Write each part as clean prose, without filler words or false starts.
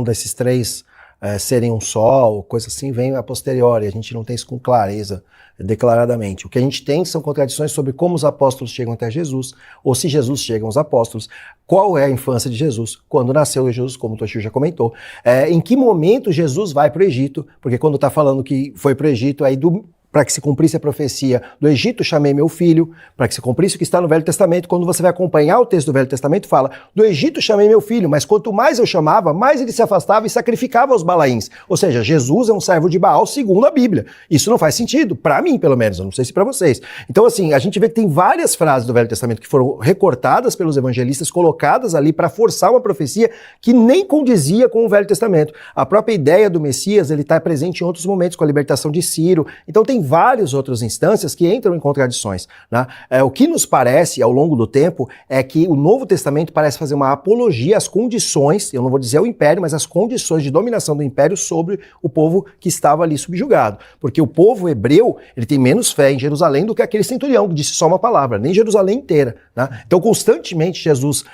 desses três serem um só, ou coisa assim, vem a posteriori. A gente não tem isso com clareza, declaradamente. O que a gente tem são contradições sobre como os apóstolos chegam até Jesus, ou se Jesus chega aos apóstolos, qual é a infância de Jesus, quando nasceu Jesus, como o Toshio já comentou, em que momento Jesus vai para o Egito, porque quando está falando que foi para o Egito, aí para que se cumprisse a profecia do Egito, chamei meu filho, para que se cumprisse o que está no Velho Testamento. Quando você vai acompanhar o texto do Velho Testamento, fala, do Egito chamei meu filho, mas quanto mais eu chamava, mais ele se afastava e sacrificava aos Balaíns. Ou seja, Jesus é um servo de Baal segundo a Bíblia. Isso não faz sentido, para mim pelo menos, eu não sei se para vocês. Então assim, a gente vê que tem várias frases do Velho Testamento que foram recortadas pelos evangelistas, colocadas ali para forçar uma profecia que nem condizia com o Velho Testamento. A própria ideia do Messias, ele está presente em outros momentos, com a libertação de Ciro. Então tem várias outras instâncias que entram em contradições, né? O que nos parece, ao longo do tempo, é que o Novo Testamento parece fazer uma apologia às condições, eu não vou dizer o império, mas às condições de dominação do império sobre o povo que estava ali subjugado. Porque o povo hebreu, ele tem menos fé em Jerusalém do que aquele centurião que disse só uma palavra, nem Jerusalém inteira, né? Então, constantemente, Jesus,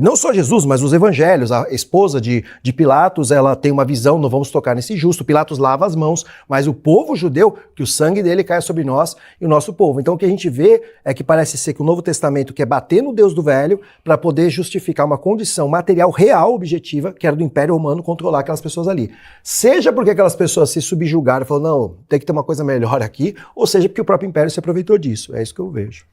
não só Jesus, mas os evangelhos, a esposa de Pilatos, ela tem uma visão, não vamos tocar nesse justo, Pilatos lava as mãos, mas o povo judeu, que o sangue dele caia sobre nós e o nosso povo. Então o que a gente vê é que parece ser que o Novo Testamento quer bater no Deus do Velho para poder justificar uma condição material real, objetiva, que era do Império Romano controlar aquelas pessoas ali. Seja porque aquelas pessoas se subjugaram e falaram, não, tem que ter uma coisa melhor aqui, ou seja porque o próprio Império se aproveitou disso. É isso que eu vejo.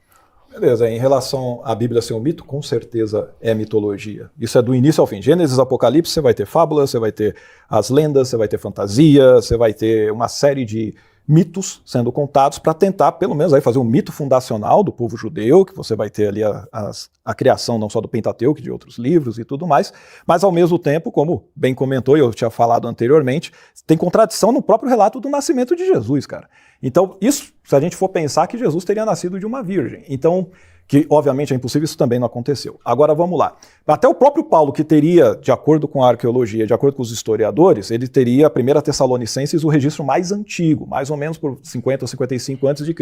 Beleza, em relação à Bíblia ser um mito, com certeza é mitologia. Isso é do início ao fim. Gênesis, Apocalipse, você vai ter fábulas, você vai ter as lendas, você vai ter fantasia, você vai ter uma série de mitos sendo contados para tentar, pelo menos, aí fazer um mito fundacional do povo judeu, que você vai ter ali a criação não só do Pentateuco, de outros livros e tudo mais, mas ao mesmo tempo, como bem comentou e eu tinha falado anteriormente, tem contradição no próprio relato do nascimento de Jesus, cara. Então, isso, se a gente for pensar que Jesus teria nascido de uma virgem. Então, que obviamente é impossível, isso também não aconteceu. Agora vamos lá. Até o próprio Paulo, que teria, de acordo com a arqueologia, de acordo com os historiadores, ele teria a 1 Tessalonicenses o registro mais antigo, mais ou menos por 50 ou 55 a.C.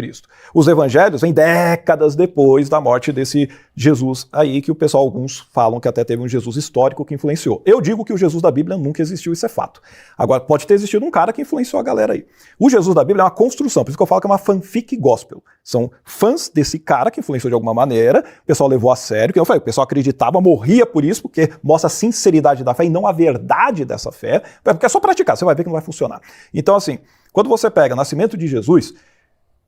Os evangelhos vêm décadas depois da morte desse Jesus aí, que o pessoal, alguns falam que até teve um Jesus histórico que influenciou. Eu digo que o Jesus da Bíblia nunca existiu, isso é fato. Agora, pode ter existido um cara que influenciou a galera aí. O Jesus da Bíblia é uma construção, por isso que eu falo que é uma fanfic gospel. São fãs desse cara que influenciou de alguma maneira, o pessoal levou a sério, que eu falei, o pessoal acreditava, morria por isso, porque mostra a sinceridade da fé e não a verdade dessa fé, porque é só praticar, você vai ver que não vai funcionar. Então assim, quando você pega o nascimento de Jesus,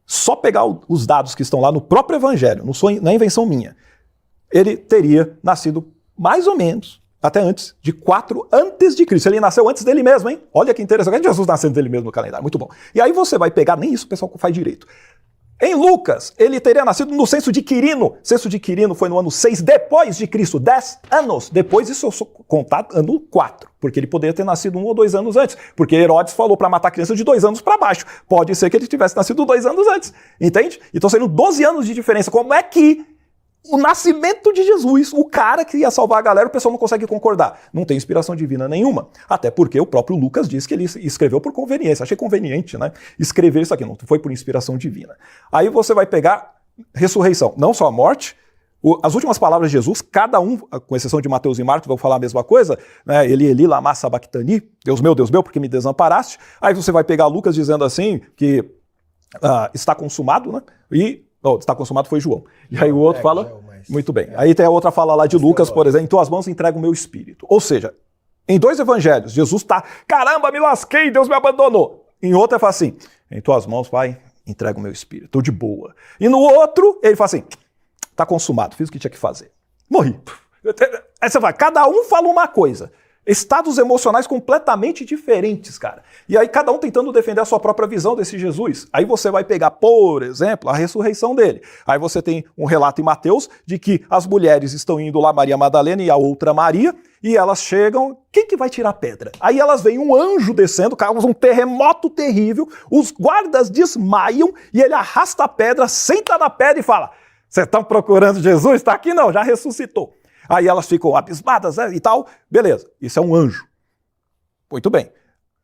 só pegar os dados que estão lá no próprio evangelho, não é invenção minha, ele teria nascido mais ou menos até antes de 4 antes de Cristo. Ele nasceu antes dele mesmo, hein? Olha que interessante, Jesus nasceu dele mesmo no calendário, muito bom. E aí você vai pegar, nem isso o pessoal faz direito. Em Lucas, ele teria nascido no censo de Quirino. O censo de Quirino foi no ano 6 depois de Cristo, 10 anos. Depois isso eu sou contado ano 4, porque ele poderia ter nascido 1 ou 2 anos antes, porque Herodes falou para matar criança de 2 anos para baixo. Pode ser que ele tivesse nascido 2 anos antes, entende? Então seriam 12 anos de diferença. Como é que o nascimento de Jesus, o cara que ia salvar a galera, o pessoal não consegue concordar? Não tem inspiração divina nenhuma. Até porque o próprio Lucas diz que ele escreveu por conveniência. Achei conveniente, né? Escrever isso aqui, não foi por inspiração divina. Aí você vai pegar ressurreição, não só a morte, as últimas palavras de Jesus, cada um, com exceção de Mateus e Marcos, vão falar a mesma coisa, né? Eli, lama sabachthani, Deus meu, porque me desamparaste. Aí você vai pegar Lucas dizendo assim, que está consumado, né? E está consumado foi João. E aí o outro fala, muito bem. Aí tem a outra fala lá de Lucas, por exemplo, em tuas mãos entrego o meu espírito. Ou seja, em 2 evangelhos, Jesus está, caramba, me lasquei, Deus me abandonou. Em outro ele fala assim, em tuas mãos, Pai, entrego o meu espírito, estou de boa. E no outro, ele fala assim, está consumado, fiz o que tinha que fazer. Morri. Aí você vai, cada um fala uma coisa. Estados emocionais completamente diferentes, cara. E aí cada um tentando defender a sua própria visão desse Jesus. Aí você vai pegar, por exemplo, a ressurreição dele. Aí você tem um relato em Mateus de que as mulheres estão indo lá, Maria Madalena e a outra Maria, e elas chegam, quem que vai tirar a pedra? Aí elas veem um anjo descendo, causa um terremoto terrível, os guardas desmaiam e ele arrasta a pedra, senta na pedra e fala, vocês estão procurando Jesus? Está aqui não, já ressuscitou. Aí elas ficam abismadas, né, e tal. Beleza, isso é um anjo. Muito bem.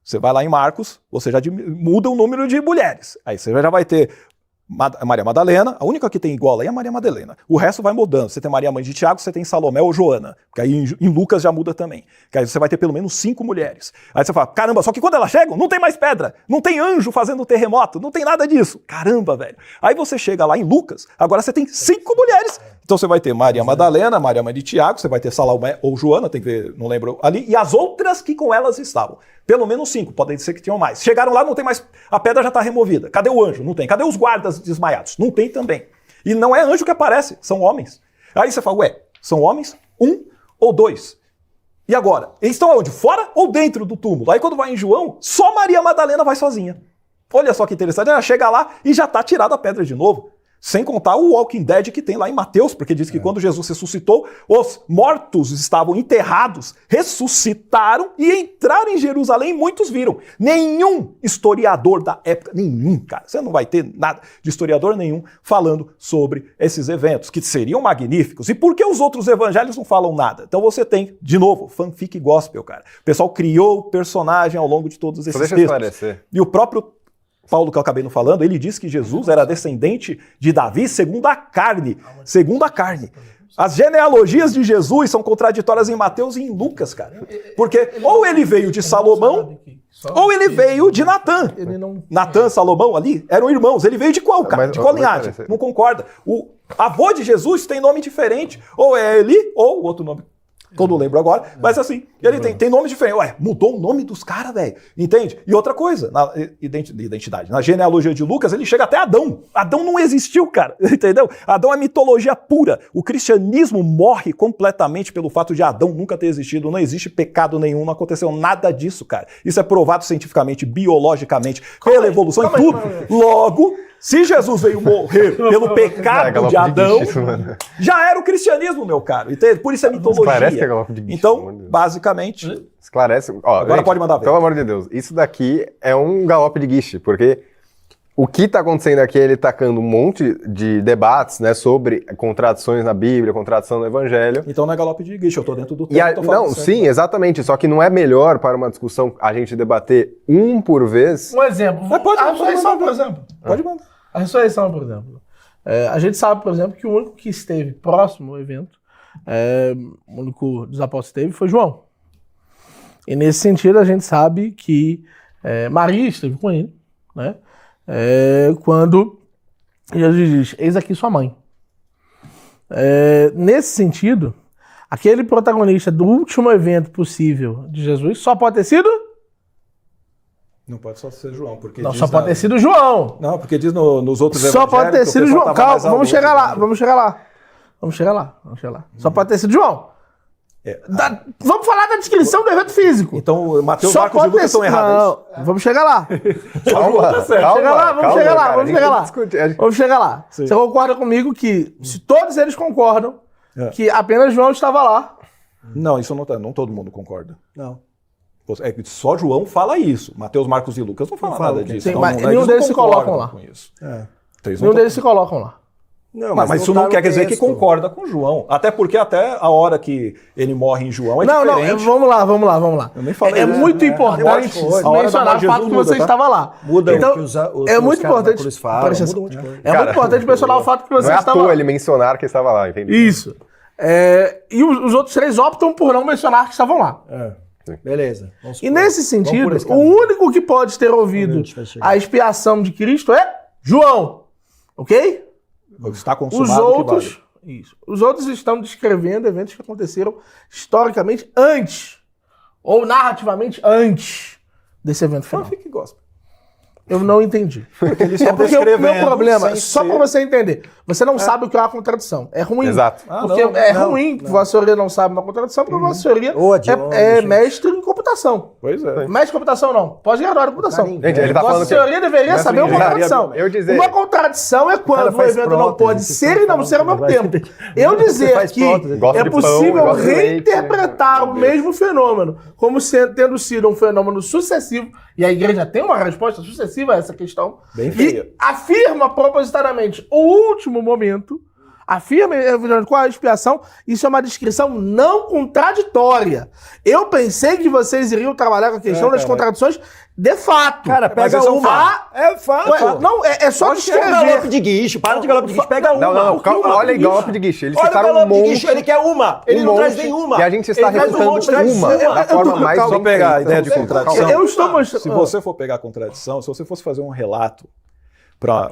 Você vai lá em Marcos, você já muda o número de mulheres. Aí você já vai ter Maria Madalena, a única que tem igual aí é a Maria Madalena. O resto vai mudando. Você tem Maria mãe de Tiago, você tem Salomé ou Joana, porque aí em Lucas já muda também. Que aí você vai ter pelo menos 5 mulheres. Aí você fala, caramba, só que quando elas chegam, não tem mais pedra, não tem anjo fazendo terremoto, não tem nada disso. Caramba, velho. Aí você chega lá em Lucas, agora você tem 5 mulheres. Então você vai ter Maria Madalena, Maria mãe de Tiago, você vai ter Salomé ou Joana, tem que ver, não lembro ali, e as outras que com elas estavam. Pelo menos 5, podem ser que tinham mais. Chegaram lá, não tem mais, a pedra já está removida. Cadê o anjo? Não tem. Cadê os guardas desmaiados? Não tem também. E não é anjo que aparece, são homens. Aí você fala, ué, são homens? 1 ou 2? E agora? Eles estão onde? Fora ou dentro do túmulo? Aí quando vai em João, só Maria Madalena vai sozinha. Olha só que interessante, ela chega lá e já está tirada a pedra de novo. Sem contar o Walking Dead que tem lá em Mateus, porque diz que quando Jesus ressuscitou, os mortos estavam enterrados, ressuscitaram e entraram em Jerusalém e muitos viram. Nenhum historiador da época, nenhum, cara, você não vai ter nada de historiador nenhum falando sobre esses eventos, que seriam magníficos. E por que os outros evangelhos não falam nada? Então você tem, de novo, fanfic gospel, cara. O pessoal criou o personagem ao longo de todos esses textos. Esclarecer. E o próprio Paulo, que eu acabei não falando, ele diz que Jesus era descendente de Davi segundo a carne. Segundo a carne. As genealogias de Jesus são contraditórias em Mateus e em Lucas, cara. Porque ou ele veio de Salomão, ou ele veio de Natã. Natã, Salomão ali, eram irmãos. Ele veio de qual, cara? De qual linhagem? Não concorda. O avô de Jesus tem nome diferente. Ou é Eli, ou outro nome. Que eu não lembro agora, mas assim, ele tem nome diferente. Ué, mudou o nome dos caras, velho. Entende? E outra coisa, na identidade, na genealogia de Lucas, ele chega até Adão. Adão não existiu, cara. Entendeu? Adão é mitologia pura. O cristianismo morre completamente pelo fato de Adão nunca ter existido. Não existe pecado nenhum, não aconteceu nada disso, cara. Isso é provado cientificamente, biologicamente, pela evolução e tudo. Logo, se Jesus veio morrer pelo pecado de Adão, já era o cristianismo, meu caro. Entende? Por isso é mitologia. Parece que é galope de guiche, então, basicamente... Esclarece. Ó, agora gente, pode mandar ver. Pelo amor de Deus, isso daqui é um galope de guiche, porque o que está acontecendo aqui é ele tacando um monte de debates, né, sobre contradições na Bíblia, contradição no Evangelho. Então não é galope de guiche, eu estou dentro do tempo. Não, sim, exatamente. Só que não é melhor para uma discussão a gente debater um por vez? Um exemplo. Pode ressurreição, por exemplo. Pode mandar. A ressurreição, por exemplo. A gente sabe, por exemplo, que o único que esteve próximo ao evento, o único dos apóstolos que esteve foi João. E nesse sentido a gente sabe que Maria esteve com ele, né? Quando Jesus diz, eis aqui sua mãe. Nesse sentido, aquele protagonista do último evento possível de Jesus só pode ter sido... Não pode só ser João, porque não, só pode ter sido João. Não, porque diz nos outros só pode ter sido João. Calma, vamos chegar lá. Só pode ter sido João. Vamos falar da descrição do evento físico. Então, Mateus, Marcos e Lucas estão errados. Não, vamos chegar lá. Vamos chegar lá. Sim. Você concorda comigo que, se todos eles concordam, que apenas João estava lá? Não, isso não tá. Não todo mundo concorda. Não. Só João fala isso. Mateus, Marcos e Lucas não falam nada disso. Sim, mas nenhum deles se colocam lá. Nenhum deles se colocam lá. Não, mas isso não quer dizer que concorda com João. Até porque até a hora que ele morre em João é diferente. Vamos lá. Eu nem falei muito importante mencionar o fato que você estava lá. Então, é muito importante. É muito importante mencionar o fato que você estava lá. Não é à toa ele mencionar que estava lá, entendeu? Isso. E os outros 3 optam por não mencionar que estavam lá. Beleza. E nesse sentido, o único que pode ter ouvido a expiação de Cristo é João. Ok? Está consumado. Os outros estão descrevendo eventos que aconteceram historicamente antes, ou narrativamente antes desse evento final. Fanfic gospel. Eu não entendi. Porque eles estão descrevendo. O meu problema, só para você entender, você não sabe o que é uma contradição. É ruim. Exato. Porque ruim que Vossa Senhoria não sabe uma contradição, porque Vossa Senhoria é mestre em computação. Pois é. Mestre em computação não. Pós-graduado em computação. Gente, ele tá Vossa Senhoria deveria saber uma contradição. Uma contradição é quando o evento não pode ser e não ser ao mesmo tempo. Eu dizer que é possível reinterpretar o mesmo fenômeno como tendo sido um fenômeno sucessivo, e a igreja tem uma resposta sucessiva a essa questão, bem feia. E afirma propositadamente o último momento, Afirma qual é a expiação. Isso é uma descrição não contraditória. Eu pensei que vocês iriam trabalhar com a questão das contradições de fato. Cara, pega uma. É fato. Ué, não, é só descrever. Galope de guicho. Para de galope de guicho. Pega uma. Não, calma, olha aí, galope de guicho. Eles Olha o citaram um galope de monte. guicho. Ele quer uma. Ele não traz nenhuma. E a gente está Ele traz um refutando monte, traz uma. Da forma mais Só bem pegar a feita. ideia de contradição. Eu estou mostrando. Se você for pegar a contradição, se você fosse fazer um relato para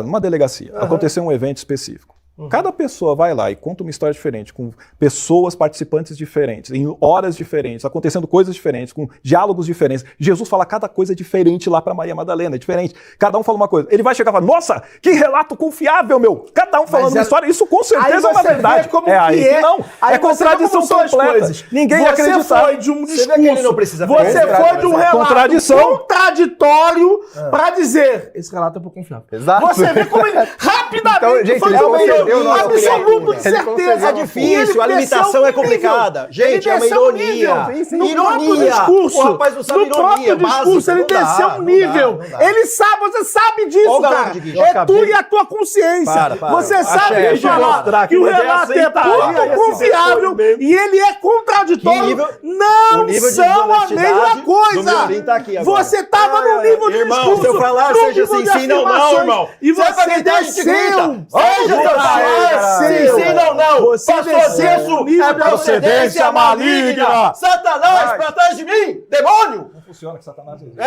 uma delegacia, aconteceu um evento específico. Cada pessoa vai lá e conta uma história diferente, com pessoas participantes diferentes, em horas diferentes, acontecendo coisas diferentes, com diálogos diferentes. Jesus fala cada coisa diferente lá para Maria Madalena, é diferente. Cada um fala uma coisa. Ele vai chegar e falar, nossa, que relato confiável, meu! Cada um falando uma história, isso com certeza é uma verdade. Aí não. É contradição completa. Ninguém acredita. Você foi de um discurso, vê que ele não precisa você foi de um relato contradição. contraditório para dizer, esse relato é pouco confiável. Exato. Você vê como ele rapidamente Então, gente, foi ele de um concedeu nossa absoluto de Ele certeza. concedeu É difícil, a limitação é complicada. Gente, é uma ironia. No próprio discurso, O rapaz não sabe no próprio ironia discurso, básica. ele desceu um nível. Ele sabe, você sabe disso, Olha o cara. galope de guicho. É tu e a tua consciência. Para. Você sabe Achei, falar que o relato é pouco confiável e ele é contraditório. Não são a mesma coisa. Tá aqui agora. Você tava no nível de Irmão, discurso. se eu falar, no seja nível de assim, sim, não, afirmações, irmão. E Se é pra você gritar, a gente desceu. grita. Seja eu falar, sim, não. Você Passou desceu disso, o nível é de procedência maligna. Satanás, pra trás de mim, demônio. Não funciona que Satanás existe.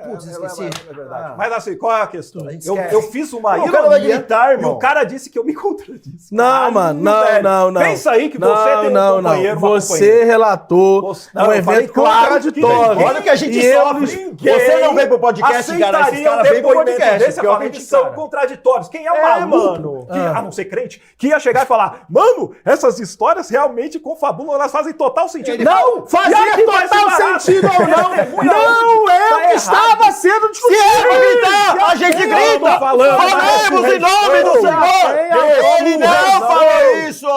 Putz, esqueci. É verdade. Mas assim, qual é a questão? Esquece. Eu fiz uma O cara vai gritar, e irmão. o cara disse que eu me contradisse. Não, Caralho, mano, velho. não. Pensa aí que você tem um companheiro, uma Você companheira. relatou Não, um eu falei evento claro contraditório. que Olha o que a gente E sofre. Você não veio pro podcast, cara. Esse cara veio pro podcast. Desse Pior falar que a que gente são cara. contraditórios. Quem é o maluco, mano. que, a não ser crente, que ia chegar e falar, mano, essas histórias realmente confabulam, elas fazem total sentido. Não, fazia total sentido ou não. Não é o que estava sendo discutido. A gente grita. Falemos em nome do Senhor. Ele não falou isso.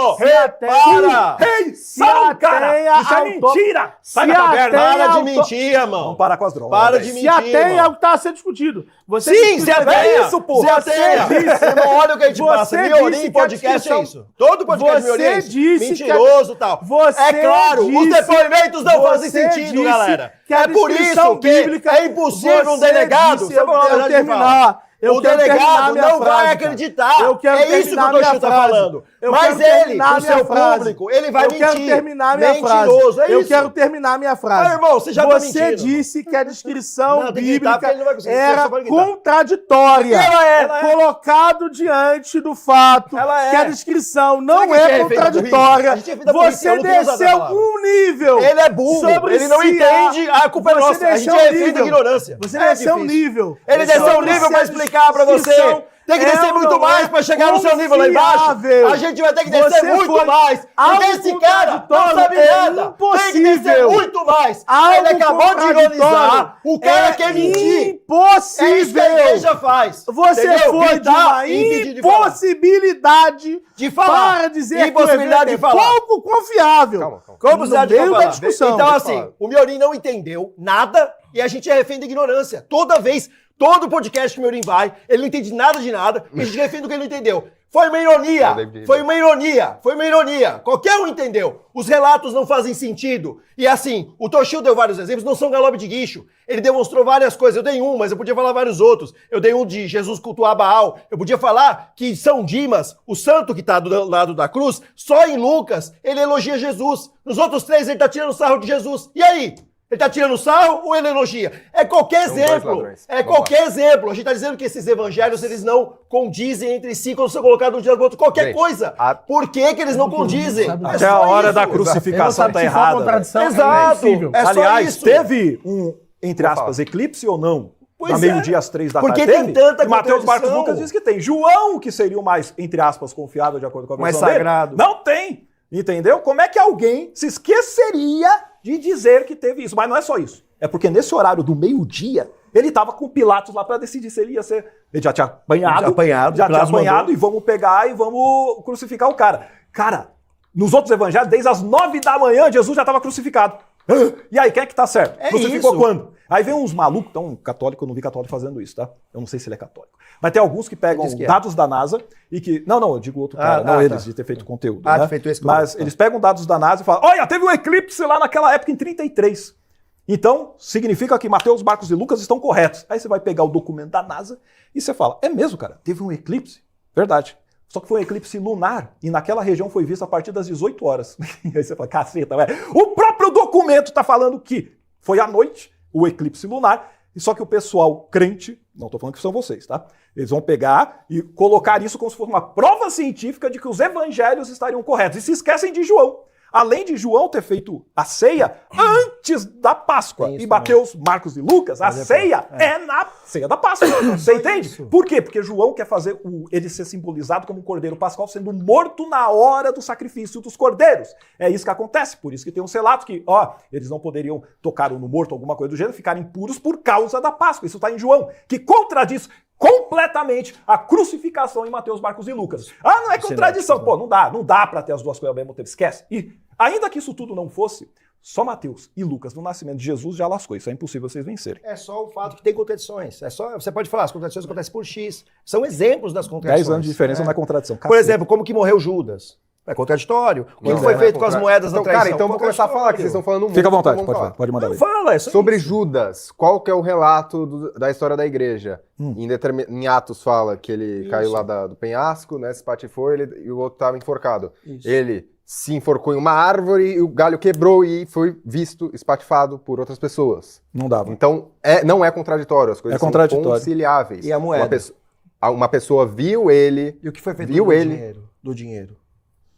Para. Reição, cara. Isso é mentira. Sai da caverna. Para de mentir, irmão. Vamos parar com as drogas. Para de mentir, Se atenha ao irmão. que estava sendo discutido. Você Sim, se atenha. isso, pô. Se atenha. Você não olha o que a gente passa. Miorim disse em que a podcast é discussão- isso. Todo podcast Você Miorim é isso. disse que Mentiroso e tal. Você É claro, os disse- depoimentos não fazem você sentido, disse galera. que a É por descrição isso que bíblica- é impossível um Você delegado... disse- Sabe uma eu verdade quero que fala? terminar. Eu O quero terminar delegado minha não frase, vai cara. acreditar. Eu quero É isso que terminar o Toshio minha tá frase. falando. Eu Mas quero ele, terminar pro minha seu frase. público, ele vai mentir. Eu quero terminar minha Mentiroso, frase. é Eu isso. quero terminar minha frase. Ah, irmão, você já tá Você mentindo. disse que a descrição Não, tem que gritar, porque bíblica ele não vai conseguir. era Só pode gritar. contraditória. Ela é. Colocado diante do fato Ela é. que a descrição não Sabe o que a gente é refém da burrice? contraditória. A gente refém da burrice, Você eu não queria usar essa desceu palavra. um nível. Ele é burro, sobre ele não se entende, a culpa é você nossa. A gente desceu é um refém da nível. ignorância. Você É desceu um difícil. nível. Ele desceu um Sobre nível se pra a explicar pra você. descrição Tem que descer é ou muito não mais é pra chegar no seu nível lá embaixo. confiável. A gente vai ter que descer Você muito foi mais. algo Porque esse cara não contraditório, sabe é nada. Tem que descer impossível. muito mais. Algo Ele acabou de contraditório ironizar. O cara quer mentir. Impossível. É isso que a igreja faz. Você Entendeu? foi de Gritar uma e impedir de falar. impossibilidade De falar. para dizer que o Impossibilidade evento de é falar. pouco confiável. Calma. Como você No meio da discussão. Então, Deixa eu assim, falar. o Miorim não entendeu nada e a gente é refém da ignorância. Toda vez, todo podcast que o Miorim vai, ele não entende nada de nada e a gente é refém do que ele não entendeu. Foi uma ironia. Foi uma ironia. Foi uma ironia. Qualquer um entendeu. Os relatos não fazem sentido. E assim, o Toshio deu vários exemplos, não são galope de guicho. Ele demonstrou várias coisas. Eu dei um, mas eu podia falar vários outros. Eu dei um de Jesus cultuar Baal. Eu podia falar que São Dimas, o santo que está do lado da cruz, só em Lucas ele elogia Jesus. Nos outros três ele está tirando sarro de Jesus. E aí? Ele tá tirando sarro ou ele elogia? É qualquer São dois exemplo. ladrões. É Vamos qualquer exemplo. A gente tá dizendo que esses evangelhos, eles não condizem entre si quando são colocados um dia do outro. Qualquer Gente, coisa. Por que eles não condizem? Sabe, É Até só a hora isso. da Ele não crucificação sabe tá se for errada. contradição, velho. Exato. invencível. É só Aliás, isso. teve um, entre aspas, falar. eclipse ou não? Pois Na é. meio-dia às 3 da Porque tarde. tem tanta E Mateus Marcos contradição. Lucas diz que tem. João, que seria o mais, entre aspas, confiável de acordo com a Mais versão dele, sagrado. não tem. Entendeu? Como é que alguém se esqueceria de dizer que teve isso? Mas não é só isso. É porque nesse horário do meio-dia, ele estava com Pilatos lá para decidir se ele ia ser... Ele já tinha apanhado. Já tinha apanhado e vamos pegar e vamos crucificar o cara. Cara, nos outros evangelhos, desde as 9 da manhã, Jesus já estava crucificado. E aí, quem é que tá certo? É Crucificou isso. quando? Aí vem uns malucos, então católico, eu não vi católico fazendo isso, tá? Eu não sei se ele é católico. Mas tem alguns que pegam Diz que é. dados da NASA e que... Não, eu digo outro cara, não eles, tá. de ter feito conteúdo. Ah, né? de feito esse Mas conteúdo, eles pegam dados da NASA e falam, olha, teve um eclipse lá naquela época em 33. Então, significa que Mateus, Marcos e Lucas estão corretos. Aí você vai pegar o documento da NASA e você fala, é mesmo, cara? Teve um eclipse? Verdade. Só que foi um eclipse lunar e naquela região foi visto a partir das 18 horas. Aí você fala, caceta, velho. O próprio documento está falando que foi à noite o eclipse lunar, e só que o pessoal crente, não estou falando que são vocês, tá? Eles vão pegar e colocar isso como se fosse uma prova científica de que os evangelhos estariam corretos. E se esquecem de João. Além de João ter feito a ceia antes da Páscoa. Tem isso E Mateus, Marcos e Lucas, a ceia é na ceia da Páscoa. Você entende? isso. Por quê? Porque João quer fazer ele ser simbolizado como um cordeiro pascal sendo morto na hora do sacrifício dos cordeiros. É isso que acontece. Por isso que tem um relato que, eles não poderiam tocar no morto, alguma coisa do gênero, ficarem puros por causa da Páscoa. Isso está em João, que contradiz completamente a crucificação em Mateus, Marcos e Lucas. Não é contradição. Pô, não dá para ter as duas coisas ao mesmo tempo. Esquece. E ainda que isso tudo não fosse, só Mateus e Lucas no nascimento de Jesus já lascou. Isso é impossível vocês vencerem. É só o fato que tem contradições. Você pode falar, as contradições acontecem por X. São exemplos das contradições. 10 anos de diferença não é contradição. Por exemplo, como que morreu Judas? É contraditório. O que foi feito com as moedas da traição? Cara, então vou começar a falar que vocês estão falando muito. Fica à vontade, então pode vamos falar. Pode mandar aí. Fala, é só Sobre isso. Judas, qual que é o relato da história da igreja? Em Atos fala que ele caiu lá do penhasco, né, se patifou e o outro estava enforcado. Isso. Ele se enforcou em uma árvore e o galho quebrou e foi visto espatifado por outras pessoas. Não dava. Então, não é contraditório, as coisas É contraditório. são conciliáveis. E a moeda? Uma pessoa viu ele... E o que foi feito Viu do ele? dinheiro? Do dinheiro.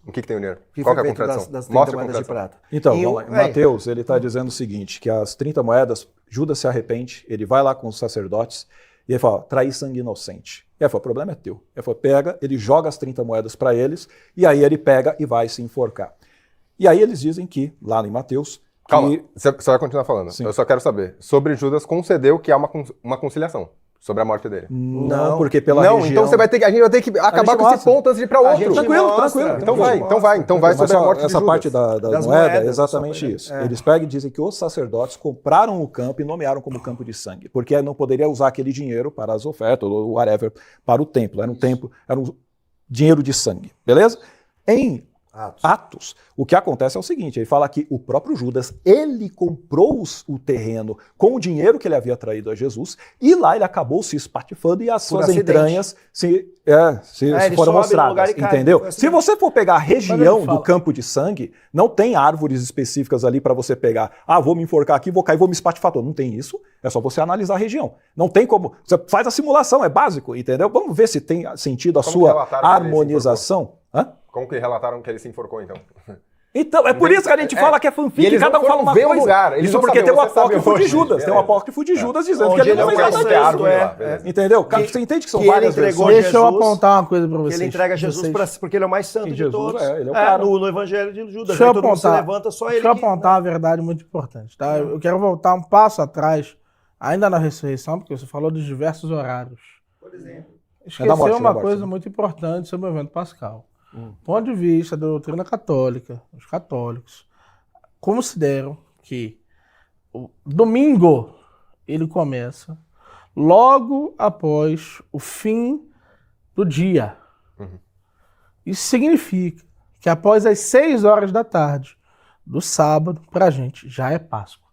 O que tem o dinheiro? Que Qual foi que é a feito contradição? das 30 Mostra a moedas de contradição. prata. Então, E vamos lá. aí? Mateus, ele está dizendo o seguinte, que as 30 moedas, Judas se arrepende, ele vai lá com os sacerdotes e ele fala, trair sangue inocente. E aí fala, o problema é teu. Ele fala, pega, ele joga as 30 moedas para eles e aí ele pega e vai se enforcar. E aí eles dizem que, lá em Mateus, Calma, você vai continuar falando. Sim. Eu só quero saber. Sobre Judas concedeu que há uma conciliação sobre a morte dele. não, porque pela Não, região... então a gente vai ter que acabar com esse mostra. ponto antes de ir para outro. gente Tranquilo, mostra, tranquilo. Então vai Mas sobre a só morte de essa Judas. parte da Das moeda moedas, é exatamente só pra- isso. Eles pegam e dizem que os sacerdotes compraram o campo e nomearam como campo de sangue, porque não poderia usar aquele dinheiro para as ofertas ou whatever para o templo. Era um dinheiro de sangue, beleza? Em Atos, o que acontece é o seguinte, ele fala que o próprio Judas, ele comprou o terreno com o dinheiro que ele havia traído a Jesus e lá ele acabou se espatifando e as suas acidente. entranhas se ele foram sobe no lugar mostradas, e cai. entendeu? Foi assim. Se você for pegar a região ele fala- do campo de sangue, não tem árvores específicas ali para você pegar, vou me enforcar aqui, vou cair, vou me espatifar todo. Não tem isso, é só você analisar a região. Não tem como, você faz a simulação, é básico, entendeu? Vamos ver se tem sentido a Como sua relataram que ele se harmonização. Hã? Como que relataram que ele se enforcou, então? Então, é por isso que a gente fala que é E fanfic, eles cada não um fala foram uma ver o coisa. lugar, eles Isso não porque sabiam, tem o você sabe apócrifo de hoje. Judas, tem o Beleza. apócrifo de Judas dizendo Onde que ele não ele fez não nada conhece disso. a árvore lá, beleza. Entendeu? Que- Você entende que são que ele várias entregou versões. Deixa eu Jesus, apontar uma coisa pra Que vocês. ele entrega Jesus porque ele é o mais santo E de Jesus, todos. ele é o cara. No Evangelho de Judas. Deixa eu Aí todo mundo se apontar, levanta, só deixa ele eu que- apontar uma verdade muito importante, tá? Eu quero voltar um passo atrás, ainda na ressurreição, porque você falou dos diversos horários. Por exemplo. Esqueceu da morte, uma da morte, coisa né? muito importante sobre o evento pascal. Ponto de vista da doutrina católica, os católicos consideram que o domingo ele começa logo após o fim do dia. Isso significa que após as 6 horas da tarde do sábado, pra gente, já é Páscoa.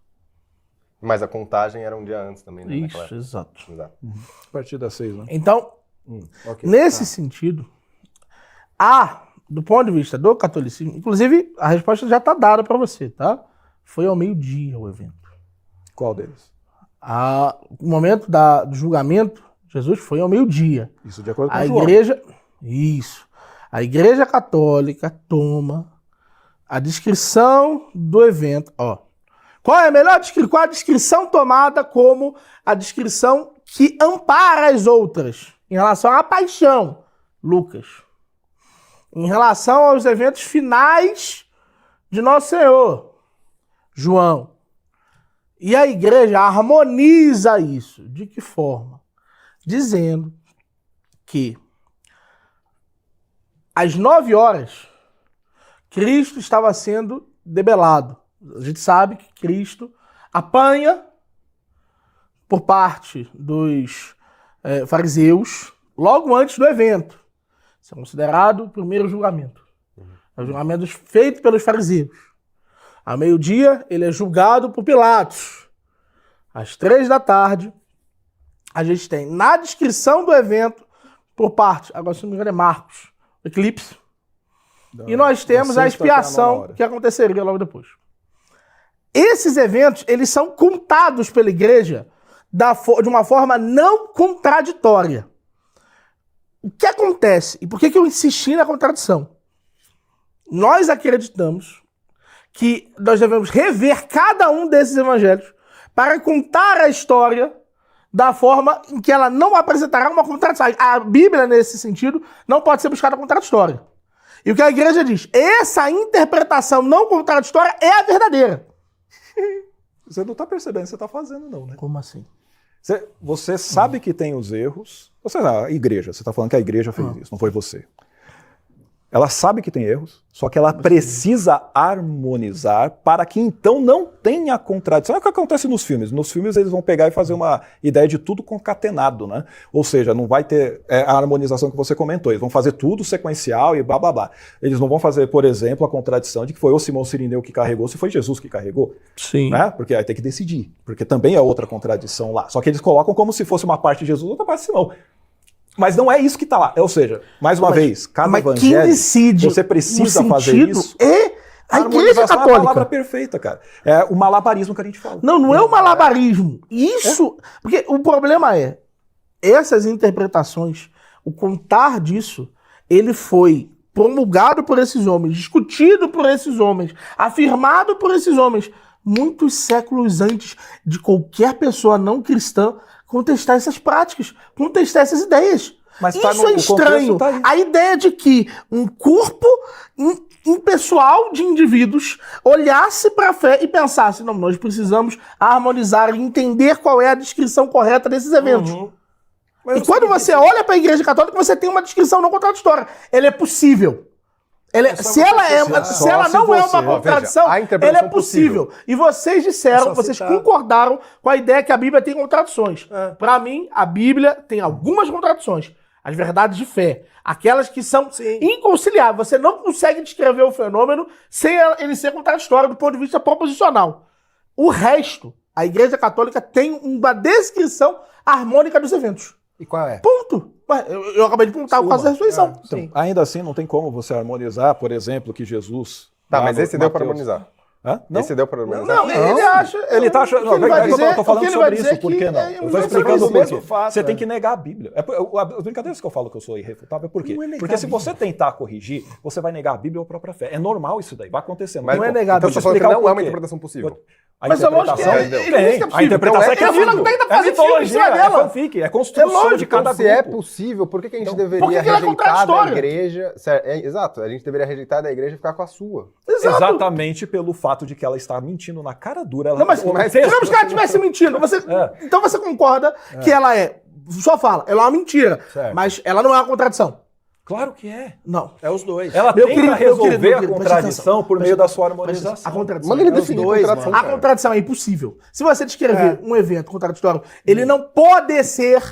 Mas a contagem era um dia antes também, né? naquela Isso, época. exato. Exato. A partir das 6, né? Então, Ok. nesse sentido, do ponto de vista do catolicismo, inclusive a resposta já está dada para você, tá? Foi ao meio-dia o evento. Qual deles? O momento do julgamento, Jesus foi ao meio-dia. Isso de acordo com A João. igreja, isso. A igreja católica toma a descrição do evento, ó. Qual é a melhor descrição? Qual a descrição tomada como a descrição que ampara as outras em relação à paixão? Lucas. Em relação aos eventos finais de Nosso Senhor, João. E a igreja harmoniza isso. De que forma? Dizendo que às 9 horas, Cristo estava sendo debelado. A gente sabe que Cristo apanha por parte dos fariseus logo antes do evento. Isso é considerado o primeiro julgamento. É o julgamento feito pelos fariseus. Ao meio-dia, ele é julgado por Pilatos. Às 3 da tarde, a gente tem na descrição do evento, por parte, agora se não me engano é Marcos, o eclipse. E nós temos a expiação que aconteceria logo depois. Esses eventos, eles são contados pela igreja de uma forma não contraditória. O que acontece? E por que eu insisti na contradição? Nós acreditamos que nós devemos rever cada um desses evangelhos para contar a história da forma em que ela não apresentará uma contradição. A Bíblia, nesse sentido, não pode ser buscada contraditória. E o que a igreja diz? Essa interpretação não contraditória é a verdadeira. Você não está percebendo o que você está fazendo, não, né? Como assim? Você sabe que tem os erros. A igreja, você está falando que a igreja fez isso, não foi você. Ela sabe que tem erros, só que ela precisa harmonizar para que então não tenha contradição. É o que acontece nos filmes. Nos filmes eles vão pegar e fazer uma ideia de tudo concatenado, né? Ou seja, não vai ter a harmonização que você comentou. Eles vão fazer tudo sequencial e blá blá blá. Eles não vão fazer, por exemplo, a contradição de que foi o Simão Cirineu que carregou, se foi Jesus que carregou. Sim. Né? Porque aí tem que decidir. Porque também é outra contradição lá. Só que eles colocam como se fosse uma parte de Jesus e outra parte de Simão. Mas não é isso que está lá. Ou seja, mais uma vez, cada evangelho, decide você precisa fazer isso. É a Igreja É a Católica. palavra perfeita, cara. É o malabarismo que a gente fala. Não é o malabarismo. Isso... Porque o problema é, essas interpretações, o contar disso, ele foi promulgado por esses homens, discutido por esses homens, afirmado por esses homens, muitos séculos antes de qualquer pessoa não cristã contestar essas práticas, contestar essas ideias. Mas isso é estranho. A ideia de que um corpo impessoal de indivíduos olhasse para a fé e pensasse, não, nós precisamos harmonizar e entender qual é a descrição correta desses eventos. E quando você olha para a Igreja Católica, você tem uma descrição não contraditória. Ela é possível. Se ela não é uma contradição, ela é possível. E vocês disseram, vocês concordaram com a ideia que a Bíblia tem contradições. Para mim, a Bíblia tem algumas contradições. As verdades de fé. Aquelas que são inconciliáveis. Você não consegue descrever o fenômeno sem ele ser contraditório do ponto de vista proposicional. O resto, a Igreja Católica tem uma descrição harmônica dos eventos. E qual é? Ponto. Eu acabei de perguntar por causa da ressurreição. Então, ainda assim, não tem como você harmonizar, por exemplo, que Jesus... Tá, mas esse deu para harmonizar. Não? Esse deu para harmonizar. Não, ele acha... Ele tá achando... Não, eu tô falando sobre isso, por que não? Eu tô explicando por quê. Fato, você tem que negar a Bíblia. As brincadeiras que eu falo que eu sou irrefutável, por quê? Porque se você tentar corrigir, você vai negar a Bíblia ou a própria fé. É normal isso daí, vai acontecendo. Mas não é negar a Então Bíblia. você falou que não é uma interpretação possível. Mas é lógico que a interpretação é que é mitologia, é fanfic, é construção de cada grupo. Se é possível, por que a gente deveria rejeitar da igreja? Exato, a gente deveria rejeitar da igreja e ficar com a sua. Exatamente pelo fato de que ela está mentindo na cara dura. Não, mas digamos que ela estivesse mentindo. Então você concorda que ela só fala, ela é uma mentira, mas ela não é uma contradição. Claro que é. Não. É os dois. Ela tenta resolver a contradição por meio da sua harmonização. A contradição. Manda ele definir contradição. A contradição é impossível. Se você descrever um evento contraditório, ele não pode ser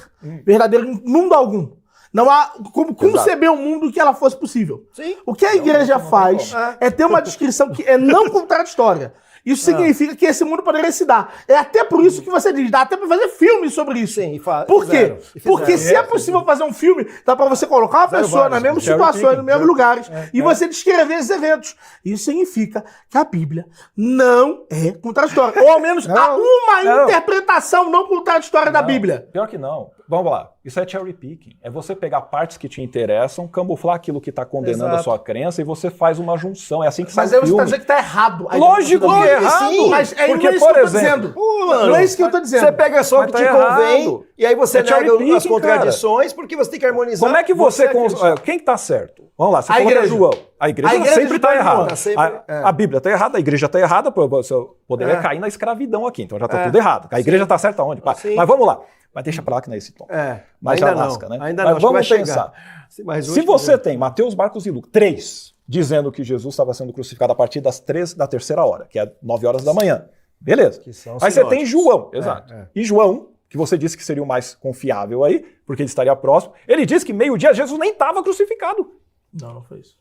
verdadeiro em mundo algum. Não há como conceber um mundo que ela fosse possível. Sim. O que a igreja faz é ter uma descrição que é não contraditória. Isso significa que esse mundo poderia se dar. É até por isso que você diz, dá até pra fazer filme sobre isso. Sim, por quê? Porque se é possível fazer um filme, dá pra você colocar uma pessoa nas mesmas situações, nos mesmos lugares, e você descrever esses eventos. Isso significa que a Bíblia não é contraditória. Ou ao menos há uma interpretação não contraditória da Bíblia. Pior que não. Vamos lá. Isso é cherry picking. É você pegar partes que te interessam, camuflar aquilo que está condenando a sua crença e você faz uma junção. É assim que sai o filme. Mas aí você está dizendo que está errado. Lógico que é errado. Sim, mas é porque, isso por que eu tô exemplo, dizendo. Não é isso que eu tô dizendo. Você pega só o que te convém e aí você nega as contradições porque você tem que harmonizar. Como é que você... Quem está certo? Vamos lá, você falou que é João. A igreja sempre está errada. A Bíblia está errada, a igreja está errada, você poderia cair na escravidão aqui, então já está tudo errado. A igreja está certa onde? Mas vamos lá. Mas deixa pra lá que não é esse tom. Mas já lasca, né? Ainda não. Mas vamos pensar. Se você tem Mateus, Marcos e Lucas, 3, dizendo que Jesus estava sendo crucificado a partir das 3 da terceira hora, que é 9 horas da manhã. Beleza. Aí você tem João, exato. E João, que você disse que seria o mais confiável aí, porque ele estaria próximo. Ele disse que meio-dia Jesus nem estava crucificado. Não foi isso.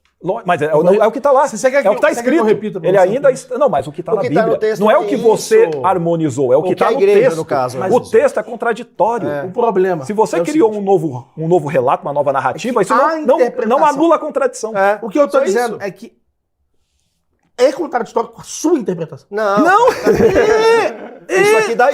Mas é o que está lá. Você quer é o que está você quer que eu escrito. repita pra Ele você? ainda está. Não, mas o que está O na que tá Bíblia no texto não é o é que você isso. harmonizou, é o que O que está a no igreja, texto. no caso, O texto é contraditório. O problema. Se você é o criou seguinte, um novo relato, uma nova narrativa, É que isso a não interpretação- anula a contradição. o que eu tô Só dizendo isso. é que é contraditório com a sua interpretação. Não. Não! Isso aqui dá